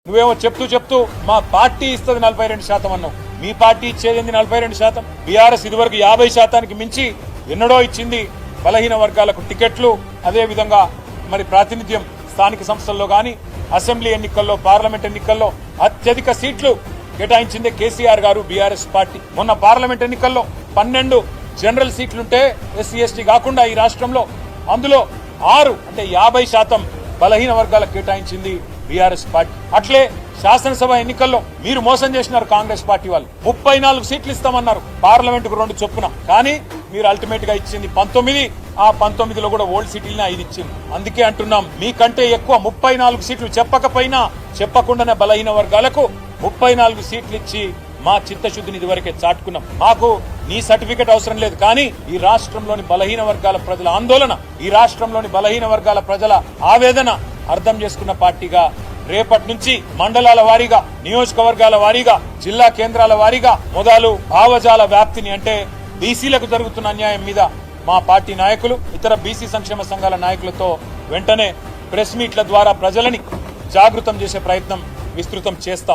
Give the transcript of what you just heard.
నువ్వేమో చెప్తూ మా పార్టీ ఇస్తుంది 42% అన్నావు. మీ పార్టీ ఇచ్చేది 42%. బీఆర్ఎస్ ఇదివరకు 50% మించి ఎన్నడో ఇచ్చింది బలహీన వర్గాలకు టికెట్లు. అదే విధంగా మరి ప్రాతినిధ్యం స్థానిక సంస్థల్లో గాని అసెంబ్లీ ఎన్నికల్లో పార్లమెంట్ ఎన్నికల్లో అత్యధిక సీట్లు కేటాయించిందే కేసీఆర్ గారు బీఆర్ఎస్ పార్టీ. మొన్న పార్లమెంట్ ఎన్నికల్లో 12 జనరల్ సీట్లుంటే ఎస్సీ ఎస్టీ కాకుండా ఈ రాష్ట్రంలో అందులో 6 అంటే 50% బలహీన వర్గాలకు కేటాయించింది బీఆర్ఎస్ పార్టీ. అట్లే శాసనసభ ఎన్నికల్లో మీరు మోసం చేసినారు. కాంగ్రెస్ పార్టీ వాళ్ళు 34 సీట్లు ఇస్తామన్నారు, పార్లమెంటుకు 2 చొప్పున. కానీ మీరు అల్టిమేట్ గా ఇచ్చింది 19. ఆ 19లో కూడా ఓల్డ్ సిటీలనే 5 ఇచ్చింది. అందుకే అంటున్నాం, మీకంటే ఎక్కువ 34 సీట్లు చెప్పకుండానే బలహీన వర్గాలకు 34 సీట్లు ఇచ్చి మా చిత్తశుద్ధిని ఇదివరకే చాటుకున్నాం. మాకు నీ సర్టిఫికెట్ అవసరం లేదు. కానీ ఈ రాష్ట్రంలోని బలహీన వర్గాల ప్రజల ఆందోళన, ఈ రాష్ట్రంలోని బలహీన వర్గాల ప్రజల ఆవేదన అర్థం చేసుకున్న పార్టీగా రేపటి నుంచి మండలాల వారీగా, నియోజకవర్గాల వారీగా, జిల్లా కేంద్రాల వారీగా మొదలు భావజాల వ్యాప్తిని అంటే బీసీలకు జరుగుతున్న అన్యాయం మీద మా పార్టీ నాయకులు, ఇతర బీసీ సంక్షేమ సంఘాల నాయకులతో వెంటనే ప్రెస్ మీట్ల ద్వారా ప్రజలని జాగృతం చేసే ప్రయత్నం విస్తృతం చేస్తాం.